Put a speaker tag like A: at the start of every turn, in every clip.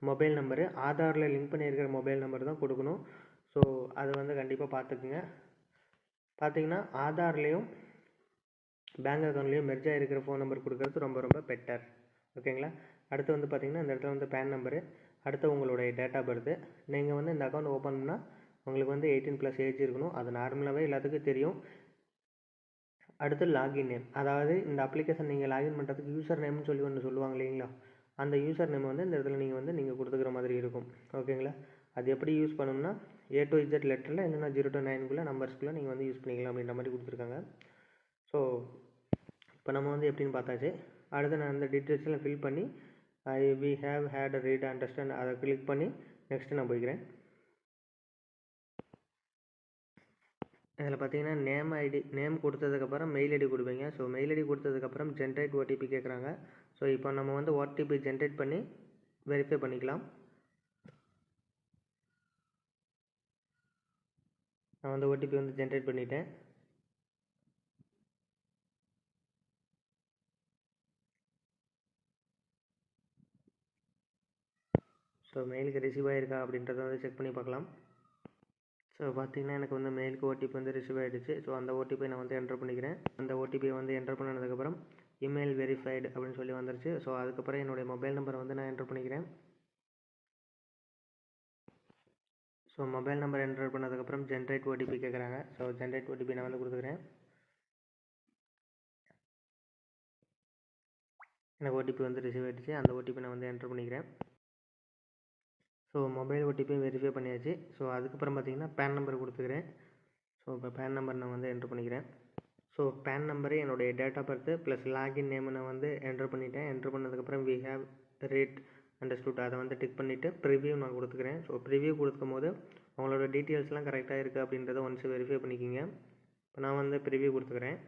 A: Mobile number, ஆதாரில் link பண்ணியிருக்கிற mobile number தான் கொடுக்கணும். ஸோ அது வந்து கண்டிப்பாக பார்த்துக்குங்க. பார்த்தீங்கன்னா ஆதார்லேயும் பேங்க் அக்கௌண்ட்லேயும் மெர்ஜ் ஆகிருக்கிற ஃபோன் நம்பர் கொடுக்கறது ரொம்ப ரொம்ப பெட்டர். ஓகேங்களா? அடுத்து வந்து பார்த்திங்கன்னா இந்த இடத்துல வந்து பேன் நம்பரு, அடுத்து உங்களுடைய டேட் ஆஃப் பர்த்து. நீங்கள் வந்து இந்த அக்கௌண்ட் ஓப்பன் பண்ணால் உங்களுக்கு வந்து 18+ ஏஜ் இருக்கணும். அது நார்மலாகவே எல்லாத்துக்கும் தெரியும். அடுத்து லாகின் நேம், அதாவது இந்த அப்ளிகேஷன் நீங்கள் லாகின் பண்ணுறதுக்கு யூசர் நேம்னு சொல்லி ஒன்று சொல்லுவாங்க இல்லைங்களா, அந்த யூசர் நேம் வந்து இந்த இடத்துல நீங்கள் கொடுத்துக்கிற மாதிரி இருக்கும். ஓகேங்களா? அது எப்படி யூஸ் பண்ணணும்னா A to Z லெட்டரில் என்னென்னா 0 to 9 நம்பர்ஸ்க்குள்ளே நீங்கள் வந்து யூஸ் பண்ணிக்கலாம் அப்படின்ற மாதிரி கொடுத்துருக்காங்க. ஸோ இப்போ நம்ம வந்து எப்படின்னு பார்த்தாச்சு. அடுத்து நான் அந்த டீட்டெயில்ஸ்லாம் ஃபில் பண்ணி we have had read understand அதை கிளிக் பண்ணி நெக்ஸ்ட்டு நான் போய்க்கிறேன். இதில் பார்த்தீங்கன்னா நேம் கொடுத்ததுக்கப்புறம் மெயில் ஐடி கொடுப்பீங்க. ஸோ மெயில் ஐடி கொடுத்ததுக்கப்புறம் ஜென்ரேட் ஓடிபி கேட்குறாங்க. ஸோ இப்போ நம்ம வந்து ஓடிபி ஜென்ரேட் பண்ணி வெரிஃபை பண்ணிக்கலாம். நான் வந்து ஓடிபி வந்து ஜென்ரேட் பண்ணிட்டேன். ஸோ மெயிலுக்கு ரிசீவ் ஆகிருக்கா அப்படின்றத வந்து செக் பண்ணி பார்க்கலாம். ஸோ பார்த்தீங்கன்னா எனக்கு வந்து மெயிலுக்கு ஓடிபி வந்து ரிசீவ் ஆகிடுச்சு. ஸோ அந்த ஓடிபி நான் வந்து என்டர் பண்ணிக்கிறேன். அந்த ஓடிபியை வந்து என்டர் பண்ணதுக்கப்புறம் இமெயில் வெரிஃபைடு அப்படின்னு சொல்லி வந்துருச்சு. ஸோ அதுக்கப்புறம் என்னுடைய மொபைல் நம்பரை வந்து நான் என்டர் பண்ணிக்கிறேன். ஸோ மொபைல் நம்பர் என்டர் பண்ணதுக்கப்புறம் ஜென்ரேட் ஓடிபி கேட்குறாங்க. ஸோ ஜென்ரேட் ஓடிபி நான் வந்து கொடுத்துக்கிறேன். எனக்கு ஓடிபி வந்து ரிசீவ் ஆகிடுச்சு. அந்த ஓடிபி நான் வந்து என்டர் பண்ணிக்கிறேன். ஸோ மொபைல் ஓடிபியும் வெரிஃபை பண்ணியாச்சு. ஸோ அதுக்கப்புறம் பார்த்தீங்கன்னா பேன் நம்பர் கொடுத்துக்கிறேன். ஸோ இப்போ பேன் நம்பர் நான் வந்து என்டர் பண்ணிக்கிறேன். ஸோ பேன் நம்பரு, என்னுடைய date of birth plus login name நான் வந்து என்டர் பண்ணிட்டேன். என்டர் பண்ணதுக்கப்புறம் வி ஹேவ் ரீட் அண்டர்ஸ்டுட் அதை வந்து டிக் பண்ணிவிட்டு ப்ரிவியூ நான் கொடுத்துக்கிறேன். ஸோ ப்ரிவியூ கொடுக்கும் போது உங்களோட டீட்டெயில்ஸ்லாம் கரெக்டாக இருக்குது அப்படின்றத ஒன்ஸ் வெரிஃபை பண்ணிக்கிங்க. இப்போ நான் வந்து ப்ரிவியூ கொடுத்துக்கிறேன்.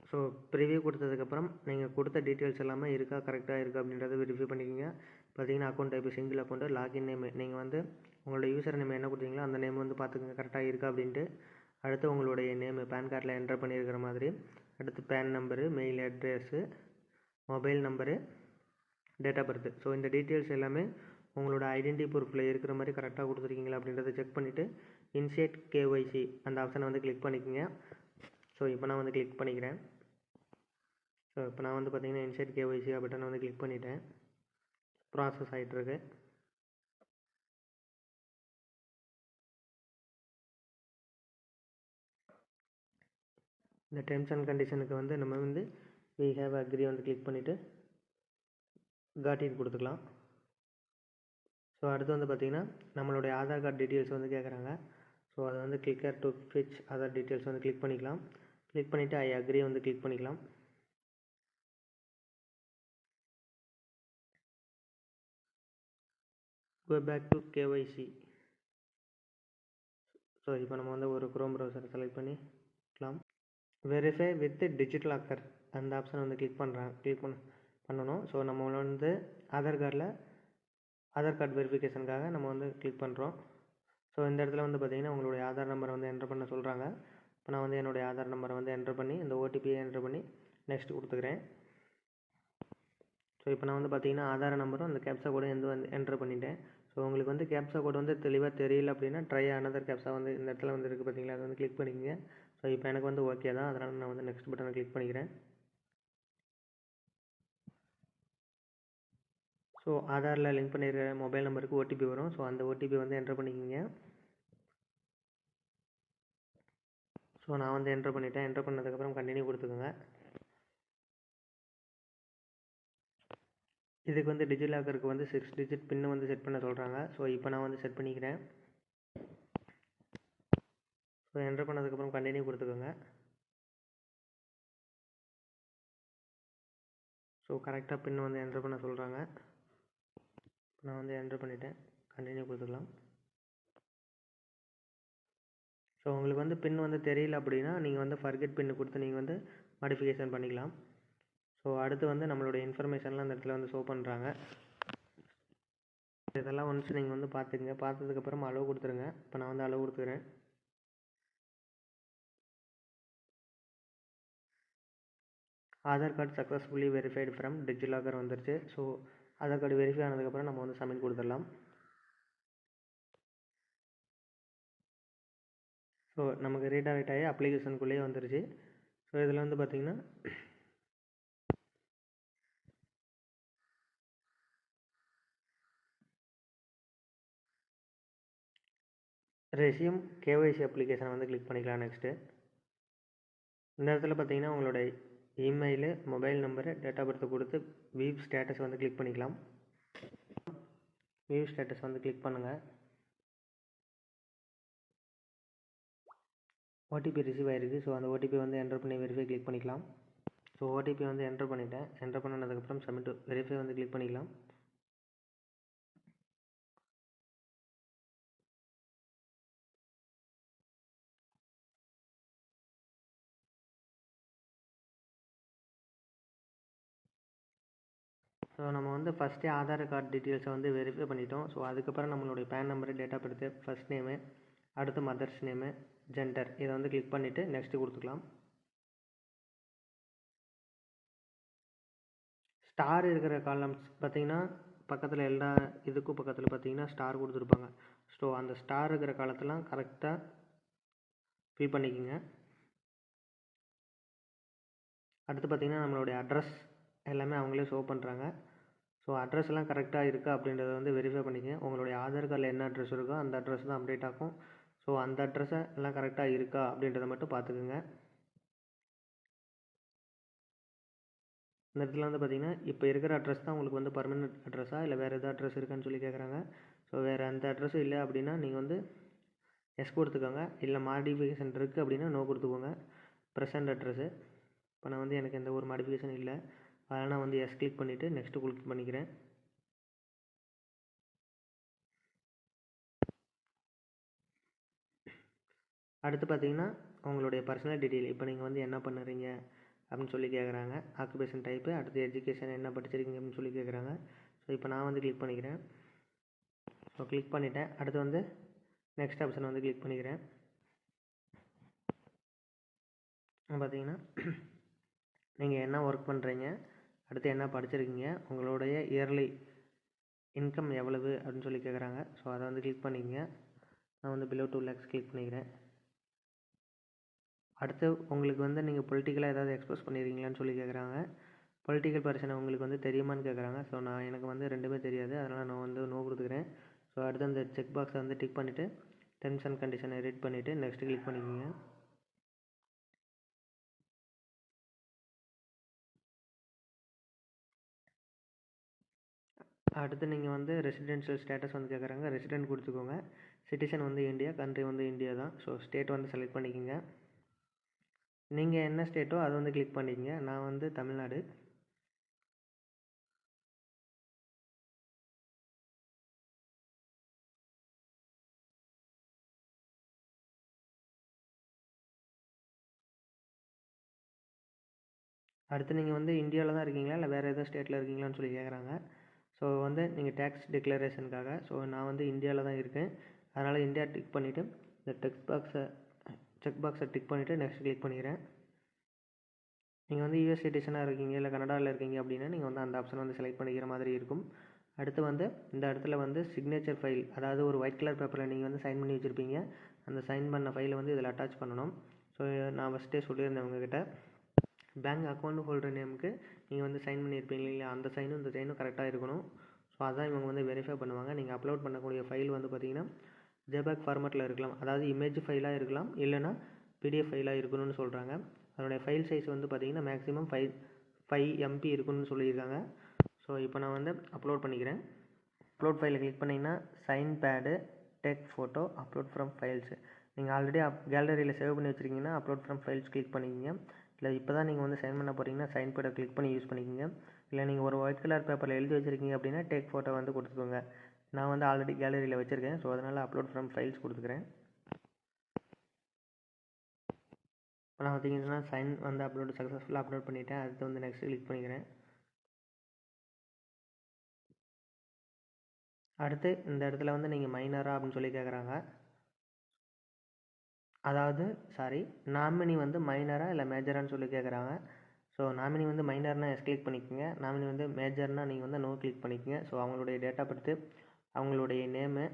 A: ஸோ ப்ரிவியூ கொடுத்ததுக்கப்புறம் நீங்கள் கொடுத்த டீட்டெயில்ஸ் எல்லாமே இருக்கா, கரெக்டாக இருக்குது அப்படின்றத வெரிஃபை பண்ணிக்கிங்க. பார்த்தீங்கன்னா account type single account, login name நீங்கள் வந்து உங்களோட யூசர் நேம் என்ன கொடுத்தீங்களோ அந்த நேம் வந்து பார்த்துக்கங்க கரெக்டாக இருக்கா அப்படின்ட்டு. அடுத்து உங்களுடைய நேமு பேன் கார்டில் என்டர் பண்ணியிருக்கிற மாதிரி, அடுத்து PAN number, mail address, mobile number, date of birth. So இந்த டீட்டெயில்ஸ் எல்லாமே உங்களோட ஐடென்டி ப்ரூஃபில் இருக்கிற மாதிரி கரெக்டாக கொடுத்துருக்கீங்களா அப்படின்றத செக் பண்ணிவிட்டு இன்சேட் கேஒய்சி அந்த ஆப்ஷனை வந்து கிளிக் பண்ணிக்கோங்க. ஸோ இப்போ நான் வந்து கிளிக் பண்ணிக்கிறேன். ஸோ இப்போ நான் வந்து பார்த்தீங்கன்னா இன்சேட் கேஒய்சி பட்டனை வந்து கிளிக் பண்ணிட்டேன். ப்ராசஸ் ஆகிட்டுருக்கு. இந்த டெர்ம்ஸ் அண்ட் கண்டிஷனுக்கு வந்து நம்ம வந்து வி ஹேவ் அக்ரி வந்து கிளிக் பண்ணிவிட்டு காட் இட் கொடுத்துக்கலாம். ஸோ அடுத்து வந்து பார்த்திங்கன்னா நம்மளுடைய ஆதார் கார்டு டீட்டெயில்ஸ் வந்து கேட்குறாங்க. ஸோ அதை வந்து click here to fetch other details வந்து கிளிக் பண்ணிக்கலாம். கிளிக் பண்ணிவிட்டு ஐ அக்ரி வந்து கிளிக் பண்ணிக்கலாம். Go back to KYC. So இப்போ நம்ம வந்து ஒரு குரோம் ப்ரௌசரை செலக்ட் பண்ணிக்கலாம். வெரிஃபை வித் டிஜிட்டல் லாக்கர் அந்த ஆப்ஷன் வந்து கிளிக் பண்ணணும். ஸோ நம்ம வந்து ஆதார் கார்டு வெரிஃபிகேஷனுக்காக நம்ம வந்து கிளிக் பண்ணுறோம். ஸோ இந்த இடத்துல வந்து பார்த்திங்கன்னா உங்களுடைய ஆதார் நம்பரை வந்து என்டர் பண்ண சொல்கிறாங்க. இப்போ நான் வந்து என்னுடைய ஆதார் நம்பரை வந்து என்டர் பண்ணி இந்த ஓடிபியை என்டர் பண்ணி நெக்ஸ்ட் கொடுத்துக்கிறேன். ஸோ இப்போ நான் வந்து பார்த்திங்கன்னா ஆதார் நம்பரும் அந்த கேப்சா கோடும் வந்து என்டர் பண்ணிட்டேன். ஸோ உங்களுக்கு வந்து கேப்சா கோடு வந்து தெளிவாக தெரியல அப்படின்னா ட்ரை அனதர் கேப்சா வந்து இந்த இடத்துல வந்து இருக்குது பார்த்தீங்களா, அதை வந்து கிளிக் பண்ணிக்கங்க. ஸோ இப்போ எனக்கு வந்து ஓகே தான், அதனால் நான் வந்து நெக்ஸ்ட் பட்டனை கிளிக் பண்ணிக்கிறேன். ஸோ ஆதாரில் லிங்க் பண்ணியிருக்கிற மொபைல் நம்பருக்கு ஓடிபி வரும். ஸோ அந்த ஓடிபி வந்து என்டர் பண்ணிக்கோங்க. ஸோ நான் வந்து என்டர் பண்ணிட்டேன். என்டர் பண்ணதுக்கப்புறம் கண்டினியூ கொடுத்துக்கோங்க. இதுக்கு வந்து டிஜிலாக்கருக்கு வந்து 6 டிஜிட் பின்னு வந்து செட் பண்ண சொல்கிறாங்க. ஸோ இப்போ நான் வந்து செட் பண்ணிக்கிறேன். ஸோ என்டர் பண்ணதுக்கப்புறம் கண்டினியூ கொடுத்துக்கோங்க. ஸோ கரெக்டாக பின் வந்து என்டர் பண்ண சொல்கிறாங்க. நான் வந்து என்டர் பண்ணிட்டேன். கண்டினியூ கொடுத்துக்கலாம். ஸோ உங்களுக்கு வந்து பின் வந்து தெரியல அப்படின்னா நீங்கள் வந்து ஃபர்கெட் பின்னு கொடுத்து நீங்கள் வந்து மாடிஃபிகேஷன் பண்ணிக்கலாம். ஸோ அடுத்து வந்து நம்மளுடைய இன்ஃபர்மேஷன்லாம் அந்த இடத்துல வந்து ஷோ பண்ணுறாங்க. இதெல்லாம் ஒன்ஸ் நீங்கள் வந்து பார்த்துக்குங்க. பார்த்ததுக்கப்புறம் அலோவ் கொடுத்துருங்க. இப்போ நான் வந்து அலோவ் கொடுத்துக்கிறேன். Aadhaar card successfully verified from DigiLocker வந்துருச்சு. ஸோ ஆதார் கார்டு வெரிஃபை ஆனதுக்கப்புறம் நம்ம வந்து சப்மிட் கொடுத்துடலாம். ஸோ நமக்கு ரீடைரக்ட் ஆகி அப்ளிகேஷனுக்குள்ளேயே வந்துருச்சு. ஸோ இதில் வந்து பார்த்திங்கன்னா ரெஸ்யூம் கேஒய்சி அப்ளிகேஷனை வந்து கிளிக் பண்ணிக்கலாம். நெக்ஸ்ட்டு இந்த இடத்துல பார்த்தீங்கன்னா உங்களோட email, mobile number, date of birth கொடுத்து வியூ ஸ்டேட்டஸ் வந்து கிளிக் பண்ணிக்கலாம். வியூ ஸ்டேட்டஸ் வந்து கிளிக் பண்ணுங்கள். ஓடிபி ரிசீவ் ஆகிருக்கு. ஸோ அந்த ஓடிபி வந்து என்டர் பண்ணி வெரிஃபை கிளிக் பண்ணிக்கலாம். ஸோ ஓடிபி வந்து என்டர் பண்ணிட்டேன். என்டர் பண்ணதுக்கப்புறம் சப்மிட் வெரிஃபை வந்து கிளிக் பண்ணிக்கலாம். ஸோ நம்ம வந்து ஃபஸ்ட்டே ஆதார் கார்டு டீட்டெயில்ஸை வந்து வெரிஃபை பண்ணிட்டோம். ஸோ அதுக்கப்புறம் நம்மளுடைய PAN number, date of birth, first name, அடுத்து மதர்ஸ் நேமு, ஜெண்டர் இதை வந்து கிளிக் பண்ணிவிட்டு நெக்ஸ்ட்டு கொடுத்துக்கலாம். ஸ்டார் இருக்கிற காலம்ஸ் பார்த்திங்கன்னா பக்கத்தில் எல்லா இதுக்கும் பக்கத்தில் பார்த்திங்கன்னா ஸ்டார் கொடுத்துருப்பாங்க. ஸோ அந்த ஸ்டார் இருக்கிற காலத்தெலாம் கரெக்டாக ஃபில் பண்ணிக்கோங்க. அடுத்து பார்த்திங்கன்னா நம்மளுடைய அட்ரஸ் எல்லாமே அவங்களே ஷோ பண்ணுறாங்க. ஸோ அட்ரஸ் எல்லாம் கரெக்டாக இருக்கா அப்படின்றத வந்து வெரிஃபை பண்ணிக்கங்க. உங்களுடைய ஆதார் கார்டில் என்ன அட்ரஸ் இருக்கோ அந்த அட்ரஸ் தான் அப்டேட் ஆகும். ஸோ அந்த அட்ரஸை எல்லாம் கரெக்டாக இருக்கா அப்படின்றத மட்டும் பார்த்துக்குங்க. இந்த இடத்துல வந்து பார்த்திங்கன்னா இப்போ இருக்கிற அட்ரஸ் தான் உங்களுக்கு வந்து பர்மனெண்ட் அட்ரஸா இல்லை வேறு எதாவது அட்ரஸ் இருக்கான்னு சொல்லி கேட்குறாங்க. ஸோ வேறு அந்த அட்ரஸும் இல்லை அப்படின்னா நீங்கள் வந்து எஸ் கொடுத்துக்கோங்க. இல்லை மாடிஃபிகேஷன் இருக்குது அப்படின்னா நோ கொடுத்துக்கோங்க. ப்ரெசென்ட் அட்ரஸு இப்போ நான் வந்து எனக்கு எந்த ஒரு மாடிஃபிகேஷன் இல்லை, அதனால் நான் வந்து எஸ் கிளிக் பண்ணிவிட்டு நெக்ஸ்ட்டு கிளிக் பண்ணிக்கிறேன். அடுத்து பார்த்திங்கன்னா உங்களுடைய பர்சனல் டீட்டெயில், இப்போ நீங்கள் வந்து என்ன பண்ணுறீங்க அப்படின்னு சொல்லி கேட்குறாங்க. ஆக்குபேஷன் டைப்பு, அடுத்து எஜுகேஷன் என்ன படிச்சிருக்கீங்க அப்படின்னு சொல்லி கேட்குறாங்க. ஸோ இப்போ நான் வந்து கிளிக் பண்ணிக்கிறேன். ஸோ கிளிக் பண்ணிவிட்டேன். அடுத்து வந்து நெக்ஸ்ட் ஆப்ஷன் வந்து கிளிக் பண்ணிக்கிறேன். பார்த்தீங்கன்னா நீங்கள் என்ன ஒர்க் பண்ணுறீங்க, அடுத்து என்ன படிச்சிருக்கீங்க, உங்களுடைய இயர்லி இன்கம் எவ்வளவு அப்படின்னு சொல்லி கேட்குறாங்க. ஸோ அதை வந்து கிளிக் பண்ணிக்கங்க. நான் வந்து பிலோ 2 lakhs கிளிக் பண்ணிக்கிறேன். அடுத்து உங்களுக்கு வந்து நீங்கள் பொலிட்டிக்கலாக ஏதாவது எக்ஸ்பிரஸ் பண்ணியிருக்கீங்களான்னு சொல்லி கேட்குறாங்க. பொலிட்டிக்கல் பர்சனை உங்களுக்கு வந்து தெரியுமான்னு கேட்குறாங்க. ஸோ எனக்கு வந்து ரெண்டுமே தெரியாது, அதனால் நான் வந்து நோ கொடுத்துக்கிறேன். ஸோ அடுத்து அந்த செக் பாக்ஸை வந்து டிக் பண்ணிவிட்டு டெர்ம்ஸ் அண்ட் கண்டிஷனை ரீட் பண்ணிவிட்டு நெக்ஸ்ட்டு கிளிக் பண்ணிக்கோங்க. அடுத்து நீங்கள் வந்து ரெசிடென்ஷியல் ஸ்டேட்டஸ் வந்து கேட்குறாங்க. ரெசிடென்ட் கொடுத்துக்கோங்க. சிட்டிசன் வந்து இந்தியா, கண்ட்ரி வந்து இந்தியா தான். ஸோ ஸ்டேட் வந்து செலக்ட் பண்ணிக்கோங்க. நீங்கள் என்ன ஸ்டேட்டோ அதை வந்து கிளிக் பண்ணிக்கங்க. நான் வந்து தமிழ்நாடு. அடுத்து நீங்கள் வந்து இந்தியாவில் தான் இருக்கீங்களா இல்லை வேறு எதாவது ஸ்டேட்டில் இருக்கீங்களான்னு சொல்லி கேட்குறாங்க. ஸோ வந்து நீங்கள் டேக்ஸ் டிக்ளரேஷனுக்காக, ஸோ நான் வந்து இந்தியாவில் தான் இருக்கேன், அதனால் இந்தியா டிக் பண்ணிவிட்டு இந்த செக் பாக்ஸை டிக் பண்ணிவிட்டு நெக்ஸ்ட் கிளிக் பண்ணிக்கிறேன். நீங்கள் வந்து யூஎஸ் சிட்டிசனாக இருக்கீங்க இல்லை கனடாவில் இருக்கீங்க அப்படின்னா நீங்கள் வந்து அந்த ஆப்ஷன் வந்து செலக்ட் பண்ணிக்கிற மாதிரி இருக்கும். அடுத்து வந்து இந்த இடத்துல வந்து சிக்னேச்சர் ஃபைல், அதாவது ஒரு ஒயிட் கலர் பேப்பரில் நீங்கள் வந்து சைன் பண்ணி வச்சுருப்பீங்க. அந்த சைன் பண்ண ஃபைலை வந்து இதில் அட்டாச் பண்ணணும். ஸோ நான் ஃபஸ்ட்டே சொல்லியிருந்தேன் உங்ககிட்ட, பேங்க் அக்கௌண்ட் ஹோல்டர் நேமுக்கு நீங்கள் வந்து சைன் பண்ணியிருப்பீங்க இல்லையா, அந்த சைனும் இந்த சைனும் கரெக்டாக இருக்கணும். ஸோ அதான் இவங்க வந்து வெரிஃபை பண்ணுவாங்க. நீங்கள் அப்லோட் பண்ணக்கூடிய ஃபைல் வந்து பார்த்திங்கன்னா ஜேபேக் ஃபார்மேட்டில் இருக்கலாம், அதாவது இமேஜ் ஃபைலாக இருக்கலாம், இல்லைனா பிடிஎஃப் ஃபைலாக இருக்கணும்னு சொல்கிறாங்க. அதனுடைய ஃபைல் சைஸ் வந்து பார்த்திங்கன்னா மேக்ஸிமம் 5 MB இருக்குன்னு சொல்லியிருக்காங்க. ஸோ இப்போ நான் வந்து அப்லோட் பண்ணிக்கிறேன். அப்லோட் ஃபைலை கிளிக் பண்ணிங்கன்னா sign pad, take photo, upload from files. நீங்கள் ஆல்ரெடி கேலரியில் சேவ் பண்ணி வச்சுருக்கீங்கன்னா அப்லோட் ஃப்ரம் ஃபைல்ஸ் கிளிக் பண்ணிக்கோங்க. இல்லை இப்போ தான் நீங்கள் வந்து சைன் பண்ண போகிறீங்கன்னா சைன் பேடை கிளிக் பண்ணி யூஸ் பண்ணிக்கோங்க. இல்லை நீங்கள் ஒரு ஒயிட் கலர் பேப்பரில் எழுதி வச்சுருக்கீங்க அப்படின்னா டேக் ஃபோட்டோ வந்து கொடுத்துக்கோங்க. நான் வந்து ஆல்ரெடி கேலரியில் வச்சுருக்கேன், ஸோ அதனால் அப்லோட் ஃப்ரம் ஃபைல்ஸ் கொடுத்துக்கிறேன். இப்போ நான் பார்த்தீங்கன்னா சைன் வந்து அப்லோட் சக்ஸஸ்ஃபுல்லாக அப்லோட் பண்ணிவிட்டேன். அடுத்து வந்து நெக்ஸ்ட் கிளிக் பண்ணிக்கிறேன். அடுத்து இந்த இடத்துல வந்து நீங்கள் மைனரா அப்படின்னு சொல்லி கேட்குறாங்க. அதாவது நாமினி வந்து மைனரா இல்லை மேஜரான்னு சொல்லி கேட்குறாங்க. ஸோ நாமினி வந்து மைனர்னால் எஸ் கிளிக் பண்ணிக்கோங்க. நாமினி வந்து மேஜர்னால் நீங்கள் வந்து நோ கிளிக் பண்ணிக்கோங்க. ஸோ அவங்களுடைய டேட் ஆஃப் பர்த்து, அவங்களுடைய நேமு,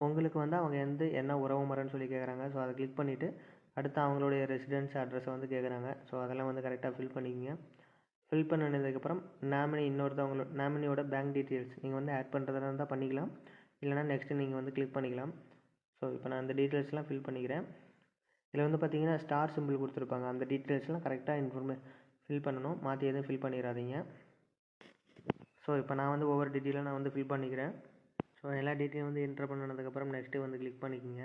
A: உங்களுக்கு வந்து அவங்க என்ன உறவு முறைன்னு சொல்லி கேட்குறாங்க. ஸோ அதை கிளிக் பண்ணிவிட்டு அடுத்து அவங்களுடைய ரெசிடென்ஸ் அட்ரஸை வந்து கேட்குறாங்க. ஸோ அதெல்லாம் வந்து கரெக்டாக ஃபில் பண்ணிக்கங்க. ஃபில் பண்ணினதுக்கப்புறம் நாமினியோட பேங்க் டீட்டெயில்ஸ் நீங்கள் வந்து ஆட் பண்ணுறதா இருந்தால் பண்ணிக்கலாம். இல்லைனா நெக்ஸ்ட்டு நீங்கள் வந்து கிளிக் பண்ணிக்கலாம். ஸோ இப்போ நான் அந்த டீட்டெயில்ஸ்லாம் ஃபில் பண்ணிக்கிறேன். இதில் வந்து பார்த்தீங்கன்னா ஸ்டார் சிம்பிள் கொடுத்துருப்பாங்க. அந்த டீட்டெயில்ஸ்லாம் கரெக்டாக ஃபில் பண்ணணும். மாற்றி எதுவும் ஃபில் பண்ணிடாதீங்க. ஸோ இப்போ நான் வந்து ஒவ்வொரு டீட்டெயிலாக நான் வந்து ஃபில் பண்ணிக்கிறேன். ஸோ எல்லா டீட்டெயிலும் வந்து என்ட்ரு பண்ணதுக்கப்புறம் நெக்ஸ்ட்டு வந்து கிளிக் பண்ணிக்கோங்க.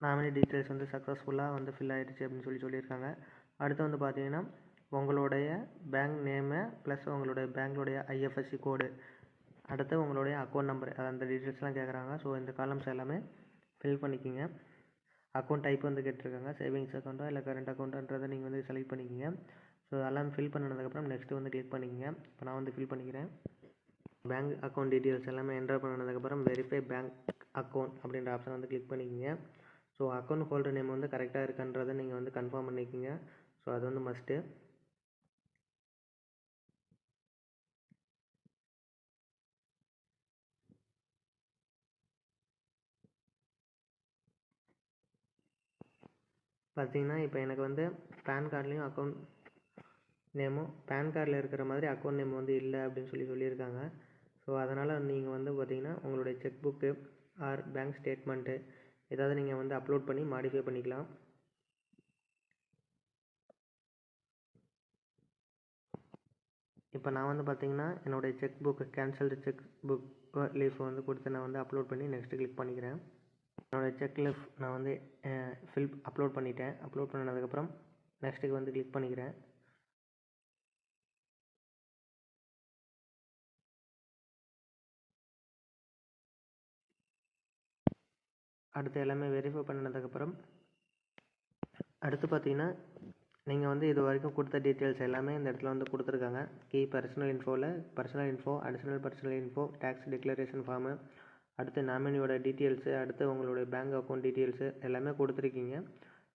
A: நாமினி டீட்டெயில்ஸ் வந்து சக்ஸஸ்ஃபுல்லாக வந்து ஃபில் ஆகிடுச்சு அப்படின்னு சொல்லியிருக்காங்க. அடுத்து வந்து பார்த்தீங்கன்னா உங்களுடைய பேங்க் நேமு ப்ளஸ் உங்களுடைய பேங்க்னுடைய ஐஎஃப்எஸ்சி கோடு, அடுத்து உங்களுடைய அக்கௌண்ட் நம்பர், அந்த டீட்டெயில்ஸ்லாம் கேட்குறாங்க. ஸோ இந்த காலம்ஸ் எல்லாமே ஃபில் பண்ணிக்கோங்க. அக்கௌண்ட் டைப் வந்து கேட்டிருக்காங்க. சேவிங்ஸ் அக்கௌண்ட்டா இல்லை கரண்ட் அக்கௌண்ட்டுன்றதை நீங்கள் வந்து செலக்ட் பண்ணிக்கோங்க. ஸோ அதெல்லாம் ஃபில் பண்ணதுக்கப்புறம் நெக்ஸ்ட்டு வந்து கிளிக் பண்ணிக்கோங்க. இப்போ நான் வந்து ஃபில் பண்ணிக்கிறேன். பேங்க் அக்கௌண்ட் டீட்டெயில்ஸ் எல்லாமே என்டர் பண்ணதுக்கப்புறம் வெரிஃபை பேங்க் அக்கௌண்ட் அப்படின்ற ஆப்ஷன் வந்து கிளிக் பண்ணிக்கோங்க. ஸோ அக்கௌண்ட் ஹோல்டர் நேம் வந்து கரெக்டாக இருக்கான்றதை நீங்கள் வந்து கன்ஃபார்ம் பண்ணிக்கோங்க. ஸோ அது வந்து மஸ்ட்டு. பார்த்தீங்கன்னா இப்போ எனக்கு வந்து பேன் கார்ட்லேயும் அக்கௌண்ட் நேமும் பேன் கார்டில் இருக்கிற மாதிரி அக்கௌண்ட் நேம் வந்து இல்லை அப்படின்னு சொல்லியிருக்காங்க. ஸோ அதனால் நீங்கள் வந்து பார்த்தீங்கன்னா உங்களுடைய check book R bank statement ஏதாவது நீங்கள் வந்து அப்லோட் பண்ணி மாடிஃபை பண்ணிக்கலாம். இப்போ நான் வந்து பார்த்தீங்கன்னா என்னுடைய check book cancelled check book leaf வந்து கொடுத்து நான் வந்து அப்லோட் பண்ணி நெக்ஸ்ட்டு கிளிக் பண்ணிக்கிறேன். என்னோடய செக் லீஃப் நான் வந்து அப்லோட் பண்ணிட்டேன். அப்லோட் பண்ணதுக்கப்புறம் நெக்ஸ்ட்டுக்கு வந்து கிளிக் பண்ணிக்கிறேன். அடுத்து எல்லாமே வெரிஃபை பண்ணதுக்கப்புறம் அடுத்து பார்த்தீங்கன்னா நீங்கள் வந்து இது வரைக்கும் கொடுத்த டீட்டெயில்ஸ் எல்லாமே இந்த இடத்துல வந்து கொடுத்துருக்காங்க. கீ பர்சனல் இன்ஃபோவில் personal info, additional personal info, tax declaration form, அடுத்து நாமினியோட டீட்டெயில்ஸு, அடுத்து உங்களுடைய பேங்க் அக்கௌண்ட் டீட்டெயில்ஸு எல்லாமே கொடுத்துருக்கீங்க.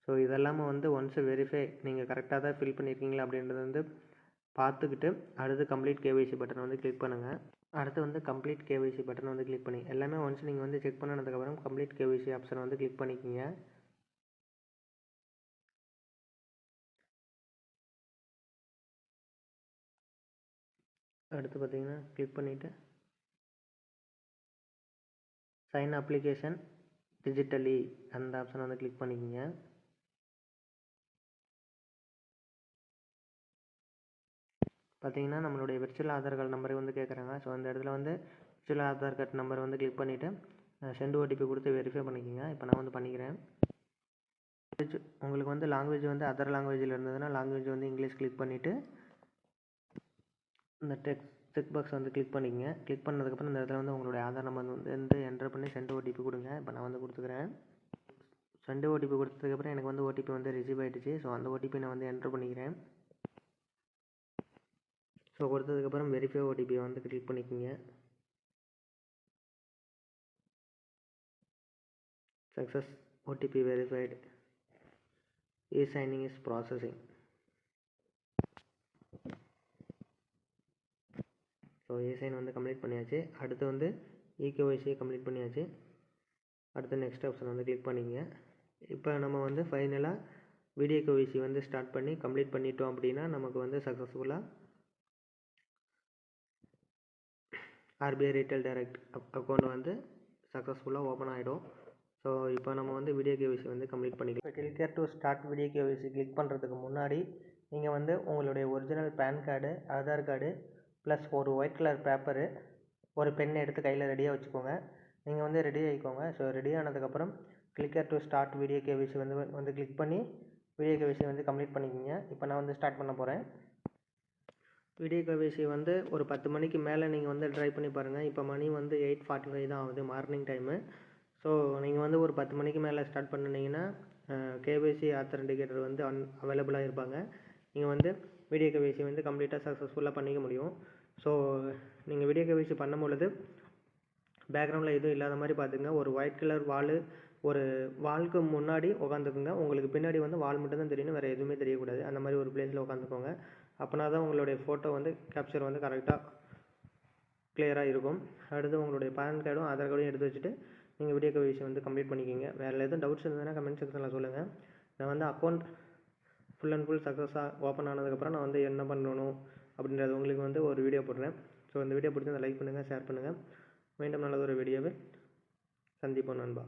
A: ஸோ இதெல்லாமே வந்து ஒன்ஸ் வெரிஃபை நீங்கள் கரெக்டாக தான் ஃபில் பண்ணியிருக்கீங்களா அப்படின்றத வந்து பார்த்துக்கிட்டு அடுத்து கம்ப்ளீட் கேஒய்சி பட்டன் வந்து கிளிக் பண்ணுங்கள். அடுத்து வந்து கம்ப்ளீட் கேஒய்சி பட்டன் வந்து கிளிக் பண்ணி எல்லாமே ஒன்ஸ் நீங்கள் வந்து செக் பண்ணதுக்கப்புறம் கம்ப்ளீட் கேஒய்சி ஆப்ஷன் வந்து கிளிக் பண்ணிக்கிங்க. அடுத்து பார்த்தீங்கன்னா கிளிக் பண்ணிவிட்டு சைன் அப்ளிகேஷன் டிஜிட்டலி அந்த ஆப்ஷன் வந்து கிளிக் பண்ணிக்கோங்க. பார்த்தீங்கன்னா நம்மளுடைய விர்ச்சுவல் ஆதார் கார்டு நம்பரை வந்து கேட்குறாங்க. ஸோ அந்த இடத்துல வந்து விர்ச்சுவல் ஆதார் கார்டு நம்பர் வந்து கிளிக் பண்ணிவிட்டு சென்ட் ஓடிபி கொடுத்து வெரிஃபை பண்ணிக்கோங்க. இப்போ நான் வந்து பண்ணிக்கிறேன். உங்களுக்கு வந்து லாங்குவேஜ் வந்து அதர் லாங்குவேஜில் இருந்ததுன்னா லாங்குவேஜ் வந்து இங்கிலீஷ் கிளிக் பண்ணிவிட்டு இந்த செக் பாக்ஸ் வந்து கிளிக் பண்ணிக்கங்க. கிளிக் பண்ணதுக்கப்புறம் இந்த இடத்துல வந்து உங்களுடைய ஆதார் நம்பர் வந்து என்டர் பண்ணி சென்ட் ஓடிபி கொடுங்க. இப்போ நான் வந்து கொடுத்துக்கிறேன். சென்ட் ஓடிபி கொடுத்ததுக்கப்புறம் எனக்கு வந்து ஓடிபி வந்து ரிசீவ் ஆகிடுச்சு. ஸோ அந்த ஓடிபி நான் வந்து என்டர் பண்ணிக்கிறேன். ஸோ கொடுத்ததுக்கப்புறம் வெரிஃபை ஓடிபியை வந்து கிளிக் பண்ணிக்கோங்க. Success, OTP verified, e-signing is processing. So e-sign வந்து கம்ப்ளீட் பண்ணியாச்சு. அடுத்து வந்து இகேஒய்சியை கம்ப்ளீட் பண்ணியாச்சு. அடுத்து நெக்ஸ்ட் ஆப்ஷன் வந்து கிளிக் பண்ணிக்கங்க. இப்போ நம்ம வந்து ஃபைனலாக வீடியோ கேஒய்சி வந்து ஸ்டார்ட் பண்ணி கம்ப்ளீட் பண்ணிட்டோம் அப்படின்னா நமக்கு வந்து சக்ஸஸ்ஃபுல்லாக ஆர்பிஐ ரீட்டைல் டைரக்ட் அக்கௌண்ட் வந்து சக்ஸஸ்ஃபுல்லாக ஓப்பன் ஆகிடும். ஸோ இப்போ நம்ம வந்து வீடியோ கேஒய்சி வந்து கம்ப்ளீட் பண்ணிக்கலாம். இப்போ click here to start video KYC click பண்ணுறதுக்கு முன்னாடி நீங்கள் வந்து உங்களுடைய original PAN card, Aadhaar card plus ஒரு ஒயிட் கலர் பேப்பரு, ஒரு பென் எடுத்து கையில் ரெடியாக வச்சுக்கோங்க. நீங்கள் வந்து ரெடி ஆகிக்கோங்க. ஸோ ரெடி ஆனதுக்கப்புறம் click here to start video KYC வந்து கிளிக் பண்ணி வீடியோ கேஒய்சி வந்து கம்ப்ளீட் பண்ணிக்கோங்க. இப்போ நான் வந்து ஸ்டார்ட் பண்ண போகிறேன். வீடியோ கேஒய்சி வந்து ஒரு 10 மணிக்கு மேலே நீங்கள் வந்து ட்ரை பண்ணி பாருங்கள். இப்போ மணி வந்து 8:45 தான் ஆகுது, மார்னிங் டைமு. ஸோ நீங்கள் வந்து ஒரு 10 மணிக்கு மேலே ஸ்டார்ட் பண்ணிங்கன்னா கேஒய்சி ஆத்தென்டிகேட்டர் வந்து அவைலபிளாக இருப்பாங்க. நீங்கள் வந்து வீடியோ கேஒய்சி வந்து கம்ப்ளீட்டாக சக்ஸஸ்ஃபுல்லாக பண்ணிக்க முடியும். ஸோ நீங்கள் வீடியோ கேஒய்சி பண்ணும்பொழுது பேக்ரவுண்டில் எதுவும் இல்லாத மாதிரி பார்த்துங்க. ஒரு ஒயிட் கலர் ஒரு வாலுக்கு முன்னாடி உட்காந்துக்குங்க. உங்களுக்கு பின்னாடி வந்து வால் மட்டும் தான் தெரியணும், வேறு எதுவுமே தெரியக்கூடாது. அந்த மாதிரி ஒரு பிளேஸில் உட்காந்துக்கோங்க. அப்படின்னா தான் உங்களுடைய ஃபோட்டோ வந்து கேப்சர் வந்து கரெக்டாக கிளியராக இருக்கும். அடுத்து உங்களுடைய பேன் கார்டும் ஆதார் கார்டும் எடுத்து வச்சுட்டு நீங்கள் வீடியோ கேஒய்சி வந்து கம்ப்ளீட் பண்ணிக்கிங்க. வேறு எதுவும் டவுட்ஸ் இருந்ததுன்னா கமெண்ட் செக்ஷனில் சொல்லுங்கள். நான் வந்து அக்கௌண்ட் ஃபுல் அண்ட் ஃபுல் சக்ஸஸாக ஓப்பன் ஆனதுக்கப்புறம் நான் வந்து என்ன பண்ணணும் அப்படின்றது உங்களுக்கு வந்து ஒரு வீடியோ போடுறேன். ஸோ இந்த வீடியோ பிடிச்சிருந்தா லைக் பண்ணுங்கள், ஷேர் பண்ணுங்கள். மீண்டும் நல்லதொரு வீடியோவில் சந்திப்போம் நண்பா.